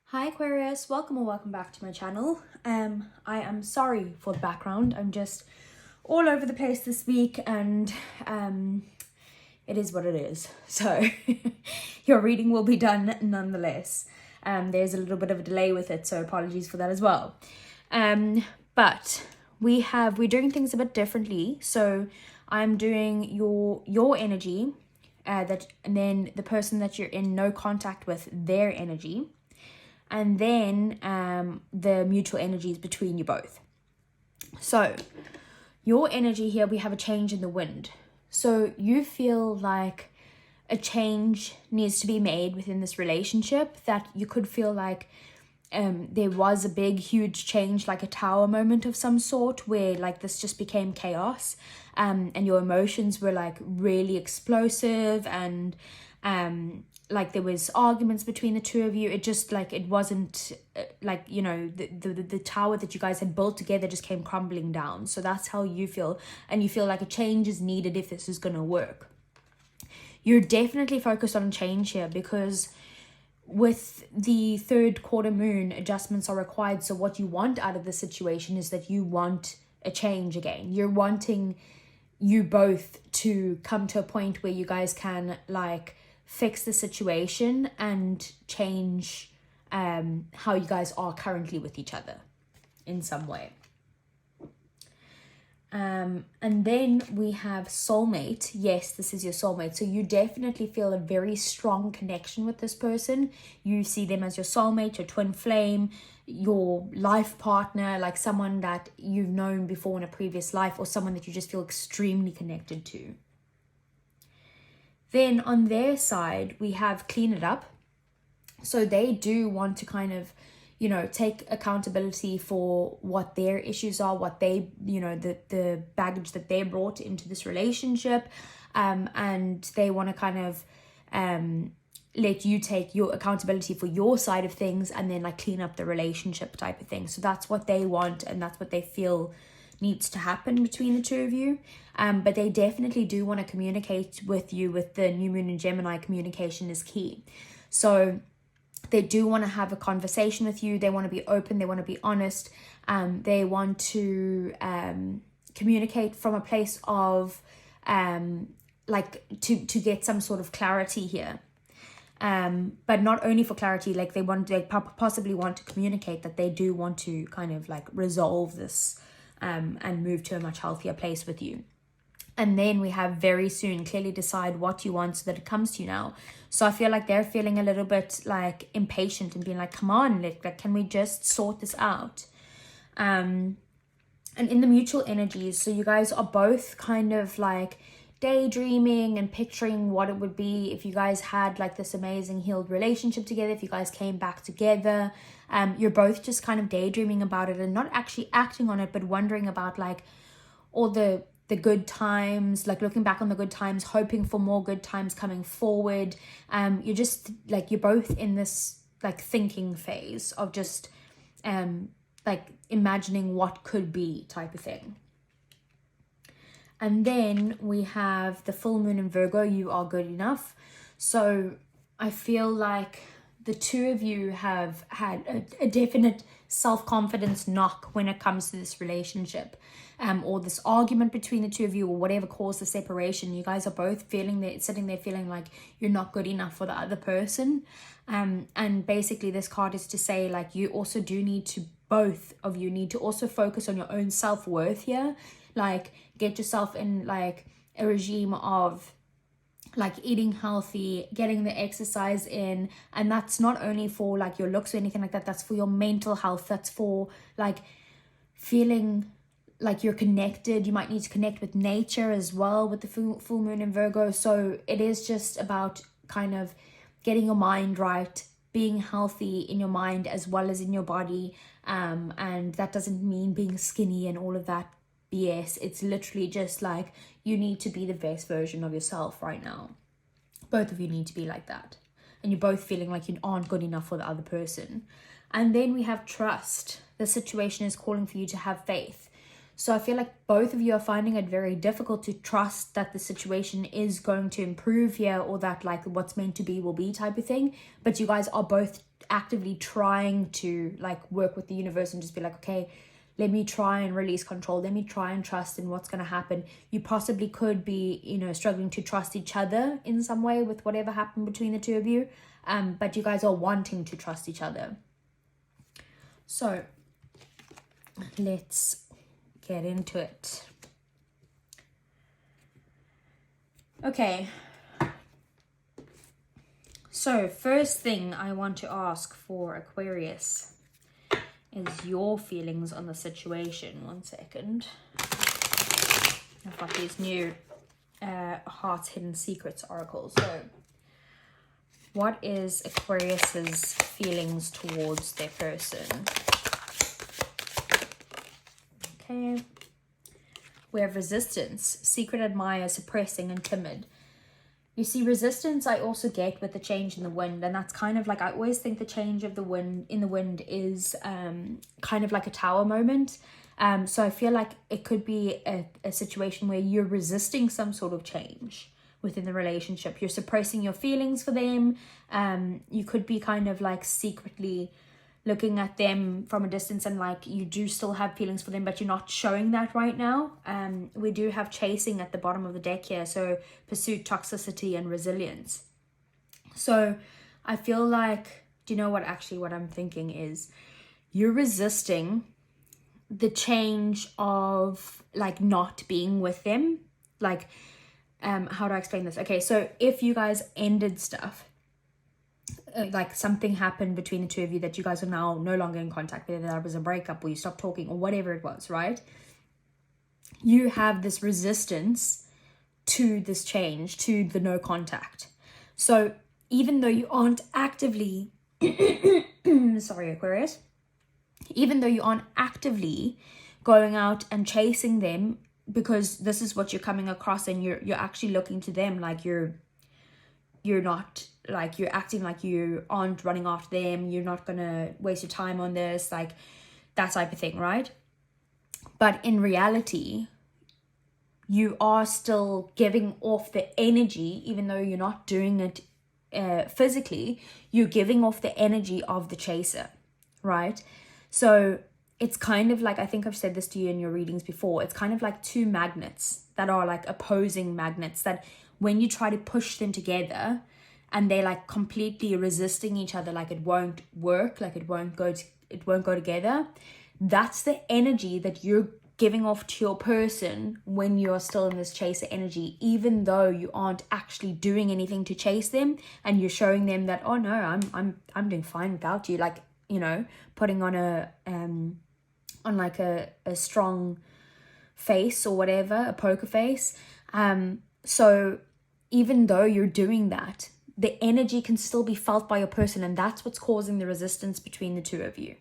Hi Aquarius, welcome or welcome back to my channel. I am sorry for the background. I'm just all over the place this week and it is what it is. So your reading will be done nonetheless. There's a little bit of a delay with it, so apologies for that as well. But we're doing things a bit differently. So I'm doing your energy, and then the person that you're in no contact with, their energy. And then the mutual energies between you both. So your energy here, we have a change in the wind. So you feel like a change needs to be made within this relationship, that you could feel like there was a big, huge change, like a tower moment of some sort, where like this just became chaos, and your emotions were like really explosive, and like there was arguments between the two of you. It just like, it wasn't like, you know, the tower that you guys had built together just came crumbling down. So that's how you feel, and you feel like a change is needed if this is going to work. You're definitely focused on change here, because with the third quarter moon, adjustments are required. So what you want out of the situation is that you want a change again. You're wanting you both to come to a point where you guys can like fix the situation and change how you guys are currently with each other in some way. And then we have soulmate. Yes, this is your soulmate. So you definitely feel a very strong connection with this person. You see them as your soulmate, your twin flame, your life partner, like someone that you've known before in a previous life, or someone that you just feel extremely connected to. Then on their side, we have clean it up. So they do want to kind of, you know, take accountability for what their issues are, what they, you know, the baggage that they brought into this relationship. And they want to kind of let you take your accountability for your side of things, and then like clean up the relationship type of thing. So that's what they want, and that's what they feel needs to happen between the two of you. But they definitely do want to communicate with you. With the new moon in Gemini, communication is key. So they do want to have a conversation with you. They want to be open. They want to be honest. They want to communicate from a place of like to get some sort of clarity here. But not only for clarity, like they possibly want to communicate that they do want to kind of like resolve this and move to a much healthier place with you. And then we have very soon, clearly decide what you want so that it comes to you now. So I feel like they're feeling a little bit like impatient and being like, come on, like can we just sort this out? And in the mutual energies, so you guys are both kind of like daydreaming and picturing what it would be if you guys had like this amazing healed relationship together, if you guys came back together. You're both just kind of daydreaming about it and not actually acting on it, but wondering about like all the good times, like looking back on the good times, hoping for more good times coming forward. You're just like, you're both in this like thinking phase of just like imagining what could be type of thing. And then we have the full moon in Virgo. You are good enough. So I feel like the two of you have had a definite self-confidence knock when it comes to this relationship, or this argument between the two of you, or whatever caused the separation. You guys are both sitting there feeling like you're not good enough for the other person. And basically this card is to say like, you also do need to, both of you need to also focus on your own self-worth here. Like get yourself in like a regime of like eating healthy, getting the exercise in. And that's not only for like your looks or anything like that, that's for your mental health. That's for like feeling like you're connected. You might need to connect with nature as well with the full moon in Virgo. So it is just about kind of getting your mind right, being healthy in your mind as well as in your body. And that doesn't mean being skinny and all of that BS. It's literally just like, you need to be the best version of yourself right now. Both of you need to be like that. And you're both feeling like you aren't good enough for the other person. And then we have trust. The situation is calling for you to have faith. So I feel like both of you are finding it very difficult to trust that the situation is going to improve here, or that like what's meant to be will be type of thing. But you guys are both actively trying to like work with the universe and just be like, okay, let me try and release control. Let me try and trust in what's going to happen. You possibly could be, you know, struggling to trust each other in some way with whatever happened between the two of you. But you guys are wanting to trust each other. So let's get into it. Okay. So first thing I want to ask for Aquarius is your feelings on the situation. One second. I've got these new Heart's Hidden Secrets oracles. So what is Aquarius's feelings towards their person? Okay. We have resistance, secret admirer, suppressing, and timid. You see, resistance I also get with the change in the wind, and that's kind of like, I always think the change of the wind in the wind is kind of like a tower moment. So I feel like it could be a situation where you're resisting some sort of change within the relationship. You're suppressing your feelings for them. You could be kind of like secretly looking at them from a distance, and like you do still have feelings for them, but you're not showing that right now. We do have chasing at the bottom of the deck here, so pursuit, toxicity, and resilience. So I feel like, do you know what I'm thinking is you're resisting the change of like not being with them. Like how do I explain this? Okay, so if you guys ended stuff, like something happened between the two of you that you guys are now no longer in contact, whether that was a breakup or you stopped talking or whatever it was, right? You have this resistance to this change, to the no contact. So even though you aren't actively sorry, Aquarius, even though you aren't actively going out and chasing them, because this is what you're coming across, and you're actually looking to them like you're not, like you're acting like you aren't running after them, you're not gonna waste your time on this, like that type of thing, right? But in reality, you are still giving off the energy, even though you're not doing it physically, you're giving off the energy of the chaser, right? So it's kind of like, I think I've said this to you in your readings before, it's kind of like two magnets that are like opposing magnets, that when you try to push them together and they're like completely resisting each other, like it won't work, like it won't go together, that's the energy that you're giving off to your person when you're still in this chaser energy, even though you aren't actually doing anything to chase them, and you're showing them that, oh no, I'm doing fine without you, like, you know, putting on a strong face or whatever, a poker face. So even though you're doing that, the energy can still be felt by your person, and that's what's causing the resistance between the two of you.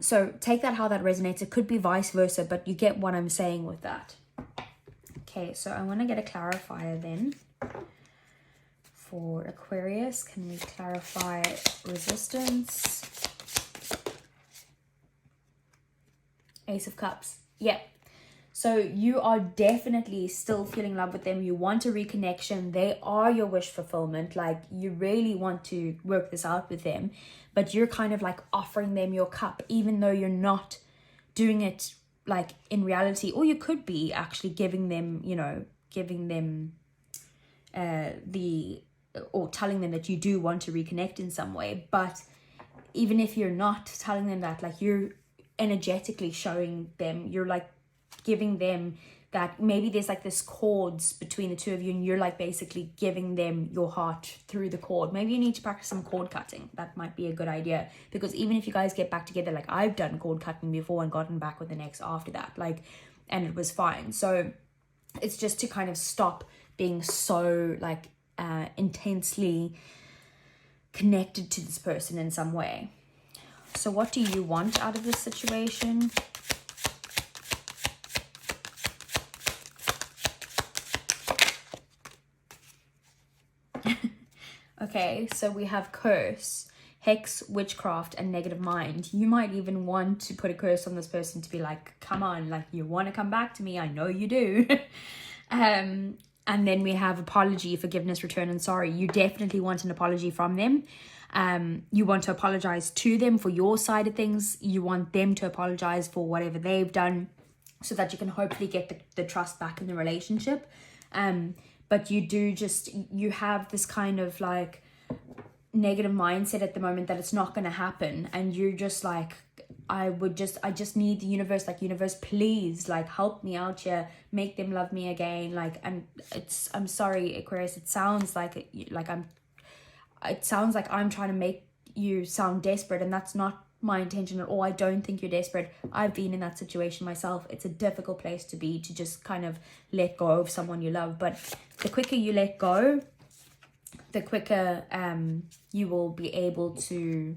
So take that how that resonates. It could be vice versa, but you get what I'm saying with that. Okay, so I want to get a clarifier then for Aquarius. Can we clarify resistance? Ace of Cups. Yeah. So you are definitely still feeling love with them. You want a reconnection. They are your wish fulfillment. Like, you really want to work this out with them, but you're kind of like offering them your cup, even though you're not doing it like in reality. Or you could be actually giving them, you know, or telling them that you do want to reconnect in some way. But even if you're not telling them that, like, you're energetically showing them, you're like giving them that, maybe there's like this cords between the two of you, and you're like basically giving them your heart through the cord. Maybe you need to practice some cord cutting. That might be a good idea, because even if you guys get back together, like I've done cord cutting before and gotten back with an ex after that, like, and it was fine. So it's just to kind of stop being so like intensely connected to this person in some way. So what do you want out of this situation? Okay, so we have curse, hex, witchcraft, and negative mind. You might even want to put a curse on this person to be like, come on, like, you want to come back to me, I know you do. And then we have apology, forgiveness, return, and sorry. You definitely want an apology from them. You want to apologize to them for your side of things. You want them to apologize for whatever they've done, so that you can hopefully get the trust back in the relationship. But you have this kind of like negative mindset at the moment that it's not going to happen, and you're just like, I just need the universe, like, universe, please, like, help me out here, make them love me again. Like, and I'm sorry, Aquarius, it sounds like I'm trying to make you sound desperate, and that's not my intention at all. I don't think you're desperate. I've been in that situation myself. It's a difficult place to be, to just kind of let go of someone you love. But the quicker you let go, the quicker you will be able to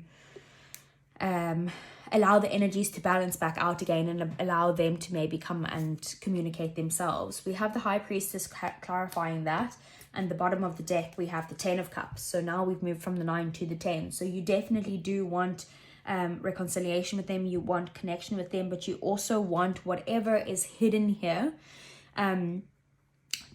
allow the energies to balance back out again, and allow them to maybe come and communicate themselves. We have the High Priestess clarifying that, and the bottom of the deck we have the 10 of Cups. So now we've moved from the 9 to the 10. So you definitely do want reconciliation with them, you want connection with them, but you also want whatever is hidden here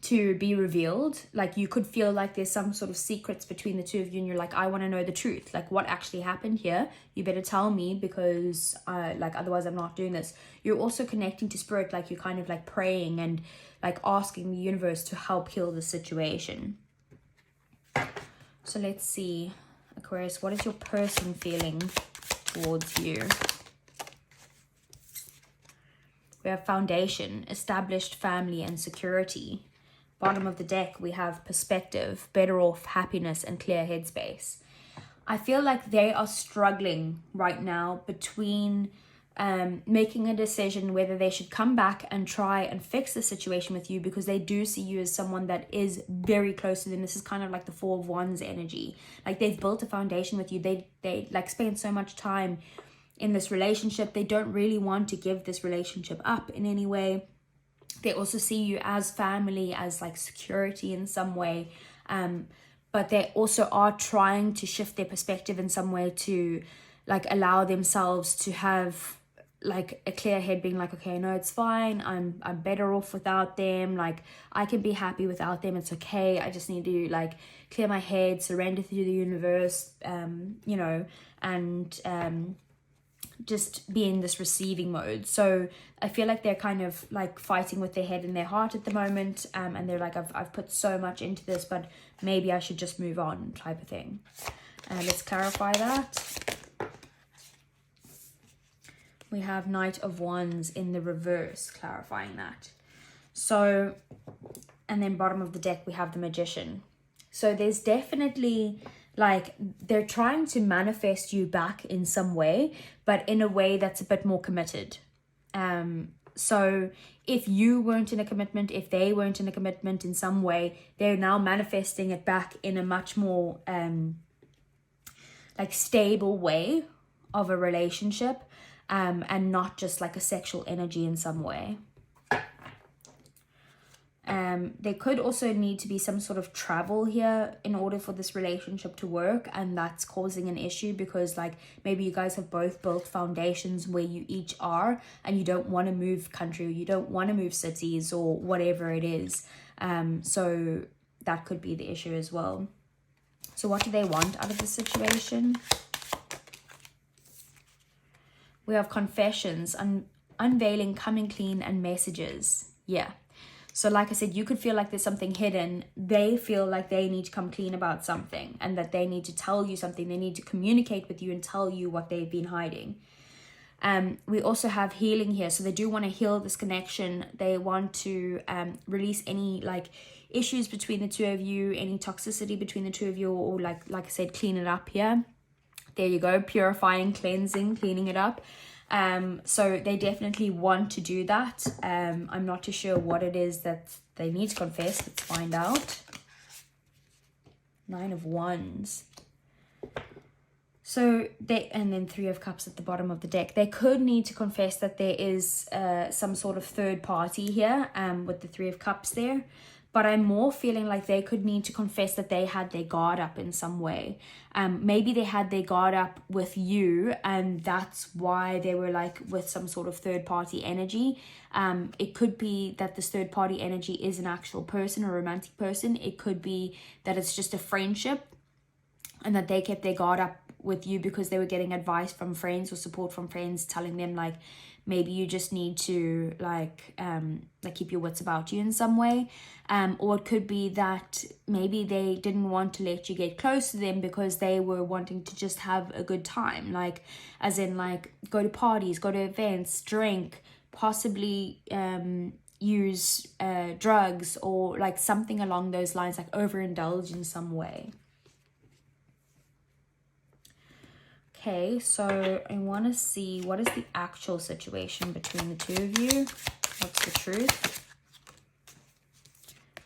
to be revealed. Like, you could feel like there's some sort of secrets between the two of you, and you're like, I want to know the truth, like, what actually happened here. You better tell me, because like, otherwise I'm not doing this. You're also connecting to spirit, like, you're kind of like praying and like asking the universe to help heal the situation. So let's see, Aquarius, what is your person feeling towards you? We have foundation, established family and security. Bottom of the deck we have perspective, better off, happiness, and clear headspace. I feel like they are struggling right now between making a decision whether they should come back and try and fix the situation with you, because they do see you as someone that is very close to them. This is kind of like the Four of Wands energy. Like, they've built a foundation with you. They like spend so much time in this relationship. They don't really want to give this relationship up in any way. They also see you as family, as like security in some way. But they also are trying to shift their perspective in some way to like allow themselves to have like a clear head, being like, okay, no, it's fine. I'm better off without them. Like, I can be happy without them. It's okay. I just need to like clear my head, surrender to the universe, you know, and just be in this receiving mode. So I feel like they're kind of like fighting with their head and their heart at the moment, and they're like, I've put so much into this, but maybe I should just move on, type of thing. Let's clarify that. We have Knight of Wands in the reverse, clarifying that. So, and then bottom of the deck we have the Magician. So there's definitely like, they're trying to manifest you back in some way, but in a way that's a bit more committed. So if you weren't in a commitment, if they weren't in a commitment in some way, they're now manifesting it back in a much more like stable way of a relationship, and not just like a sexual energy in some way. There could also need to be some sort of travel here in order for this relationship to work, and that's causing an issue because like maybe you guys have both built foundations where you each are, and you don't want to move country, or you don't want to move cities, or whatever it is. So that could be the issue as well. So what do they want out of this situation? We have confessions, unveiling, coming clean, and messages. Yeah. So like I said, you could feel like there's something hidden. They feel like they need to come clean about something, and that they need to tell you something. They need to communicate with you and tell you what they've been hiding. We also have healing here. So they do want to heal this connection. They want to release any like issues between the two of you, any toxicity between the two of you, or like I said, clean it up here. There you go, purifying, cleansing, cleaning it up. So they definitely want to do that. I'm not too sure what it is that they need to confess. Let's find out. 9 of Wands. So they, and then 3 of Cups at the bottom of the deck. They could need to confess that there is some sort of third party here, with the 3 of Cups there. but I'm more feeling like they could need to confess that they had their guard up in some way. Maybe they had their guard up with you, and that's why they were like with some sort of third party energy. It could be that this third party energy is an actual person, a romantic person. It could be that it's just a friendship, and that they kept their guard up with you because they were getting advice from friends or support from friends telling them like, maybe you just need to like keep your wits about you in some way. Or it could be that maybe they didn't want to let you get close to them because they were wanting to just have a good time, like as in like go to parties, go to events, drink, possibly use drugs, or like something along those lines, like overindulge in some way. Okay, so I want to see what is the actual situation between the two of you. What's the truth?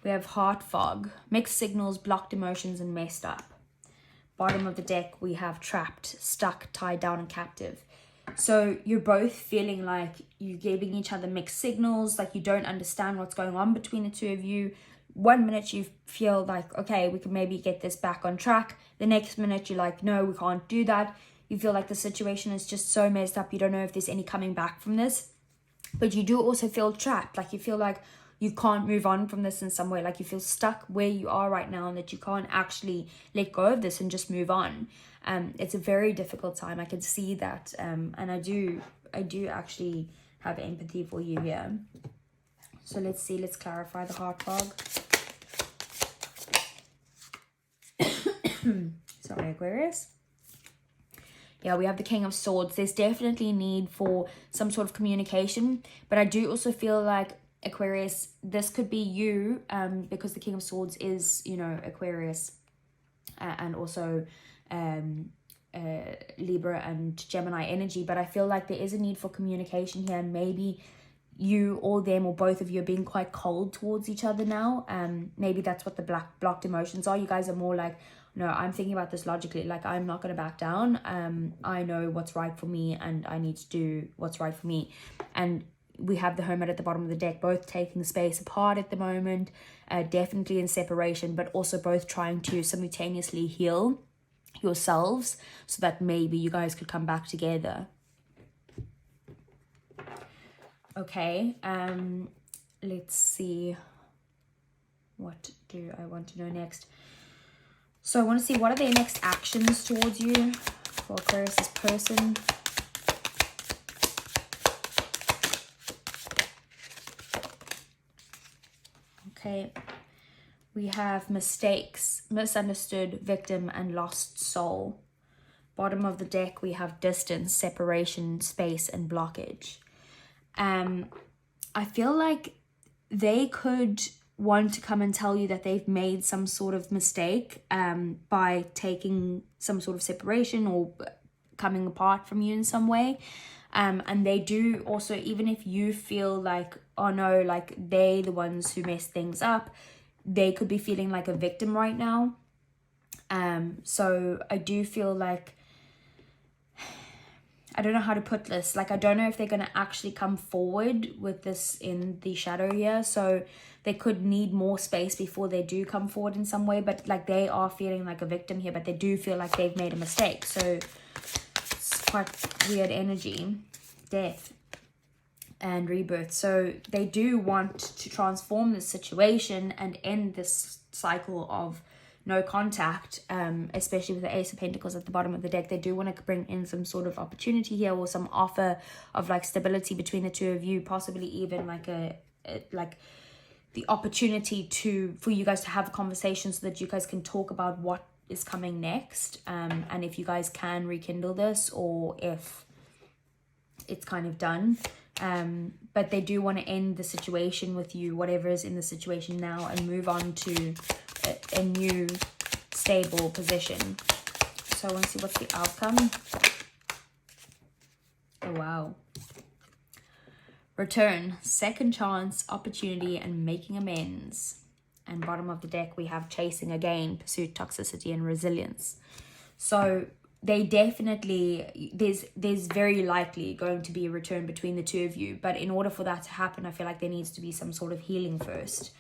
We have heart fog, mixed signals, blocked emotions, and messed up. Bottom of the deck, we have trapped, stuck, tied down, and captive. So you're both feeling like you're giving each other mixed signals, like you don't understand what's going on between the two of you. 1 minute you feel like, okay, we can maybe get this back on track. The next minute you're like, no, we can't do that. You feel like the situation is just so messed up. You don't know if there's any coming back from this. But you do also feel trapped. Like you feel like you can't move on from this in some way. Like you feel stuck where you are right now, and that you can't actually let go of this and just move on. It's a very difficult time. I can see that. And I do actually have empathy for you here. So let's see. Let's clarify the heart fog. Sorry, Aquarius. Yeah, we have the King of Swords. There's definitely a need for some sort of communication. But I do also feel like, Aquarius, this could be you, because the King of Swords is, you know, Aquarius, and also Libra and Gemini energy. But I feel like there is a need for communication here, and maybe you or them or both of you are being quite cold towards each other now. Maybe that's what the blocked emotions are. You guys are more like, no, I'm thinking about this logically. Like, I'm not going to back down. I know what's right for me, and I need to do what's right for me. And we have the Hermit at the bottom of the deck, both taking space apart at the moment, definitely in separation, but also both trying to simultaneously heal yourselves so that maybe you guys could come back together. Okay, let's see. What do I want to know next? So I want to see, what are their next actions towards you for Aquarius's person? Okay, we have mistakes, misunderstood, victim, and lost soul. Bottom of the deck, we have distance, separation, space, and blockage. I feel like they could want to come and tell you that they've made some sort of mistake by taking some sort of separation or coming apart from you in some way. And they do also, even if you feel like, oh no, like they the ones who messed things up, they could be feeling like a victim right now. So I do feel like, I don't know how to put this. Like, I don't know if they're going to actually come forward with this in the shadow here. So they could need more space before they do come forward in some way. But like, they are feeling like a victim here, but they do feel like they've made a mistake. So it's quite weird energy. Death and rebirth. So they do want to transform this situation and end this cycle of no contact, especially with the Ace of Pentacles at the bottom of the deck. They do want to bring in some sort of opportunity here, or some offer of like stability between the two of you, possibly even like the opportunity for you guys to have a conversation so that you guys can talk about what is coming next, and if you guys can rekindle this, or if it's kind of done. But they do want to end the situation with you, whatever is in the situation now, and move on to a new stable position. So I want to see what's the outcome. Oh wow. Return, second chance, opportunity, and making amends. And bottom of the deck, we have chasing again, pursuit, toxicity, and resilience. So they definitely, there's very likely going to be a return between the two of you. But in order for that to happen, I feel like there needs to be some sort of healing first.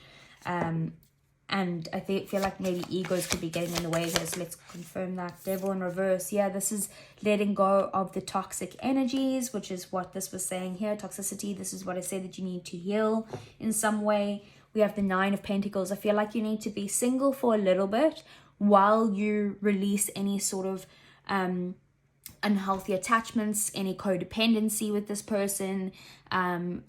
And I feel like maybe egos could be getting in the way here. So let's confirm that. Devil in reverse. Yeah, this is letting go of the toxic energies, which is what this was saying here. Toxicity. This is what I said that you need to heal in some way. We have the Nine of Pentacles. I feel like you need to be single for a little bit while you release any sort of unhealthy attachments, any codependency with this person.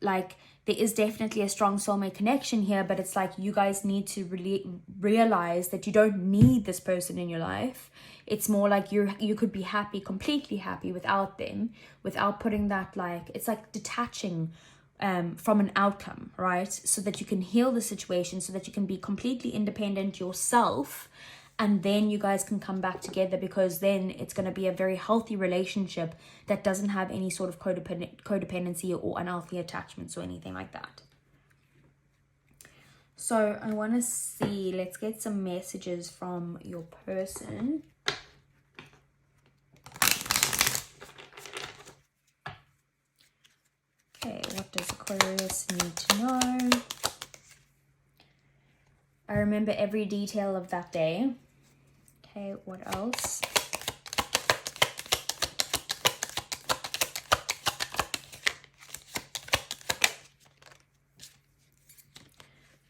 Like, there is definitely a strong soulmate connection here, but it's like you guys need to really realize that you don't need this person in your life. It's more like you could be happy, completely happy without them, without putting that, like, it's like detaching from an outcome, right? So that you can heal the situation, so that you can be completely independent yourself, and then you guys can come back together, because then it's going to be a very healthy relationship that doesn't have any sort of codependency or unhealthy attachments or anything like that. So I want to see, let's get some messages from your person. Okay, what does Aquarius need to know? I remember every detail of that day. Okay, what else?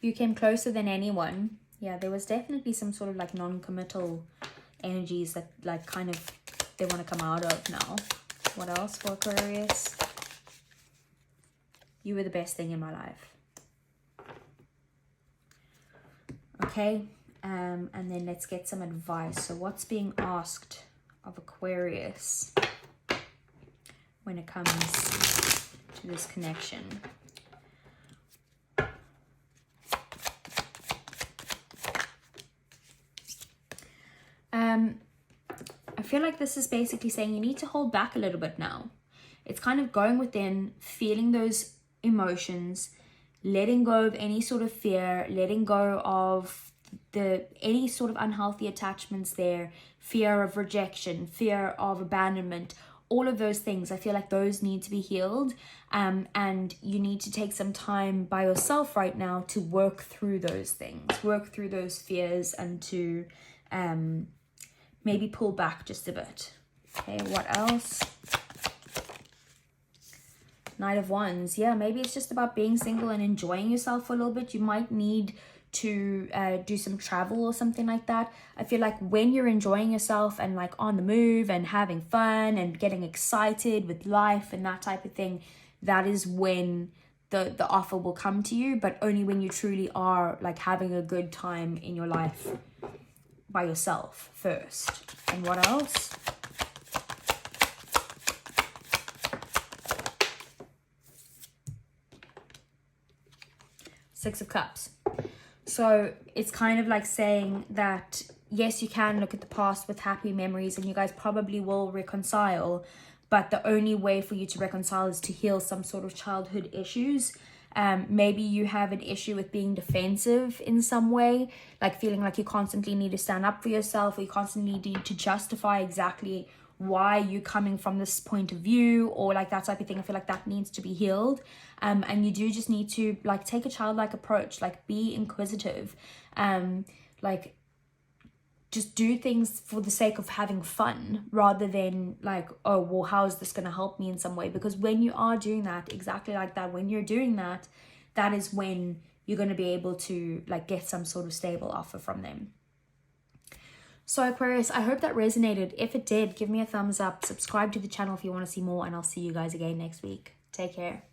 You came closer than anyone. Yeah, there was definitely some sort of like non-committal energies that like kind of they want to come out of now. What else for Aquarius? You were the best thing in my life. Okay, and then let's get some advice. So what's being asked of Aquarius when it comes to this connection? I feel like this is basically saying you need to hold back a little bit now. It's kind of going within, feeling those emotions, letting go of any sort of fear, letting go of any sort of unhealthy attachments there, fear of rejection, fear of abandonment, all of those things. I feel like those need to be healed, and you need to take some time by yourself right now to work through those things, work through those fears, and to maybe pull back just a bit. Okay, what else? Knight of Wands. Yeah, maybe it's just about being single and enjoying yourself for a little bit. You might need to do some travel or something like that. I feel like when you're enjoying yourself and like on the move and having fun and getting excited with life and that type of thing, that is when the offer will come to you, but only when you truly are like having a good time in your life by yourself first. And what else? Six of Cups. So it's kind of like saying that, yes, you can look at the past with happy memories and you guys probably will reconcile, but the only way for you to reconcile is to heal some sort of childhood issues. Maybe you have an issue with being defensive in some way, like feeling like you constantly need to stand up for yourself, or you constantly need to justify exactly why you're coming from this point of view, or like that type of thing. I feel like that needs to be healed. And you do just need to like take a childlike approach, like be inquisitive, like just do things for the sake of having fun, rather than like, oh, well, how is this going to help me in some way? Because when you are doing that, exactly like that, when you're doing that, that is when you're going to be able to like get some sort of stable offer from them. So Aquarius, I hope that resonated. If it did, give me a thumbs up, subscribe to the channel if you want to see more, and I'll see you guys again next week. Take care.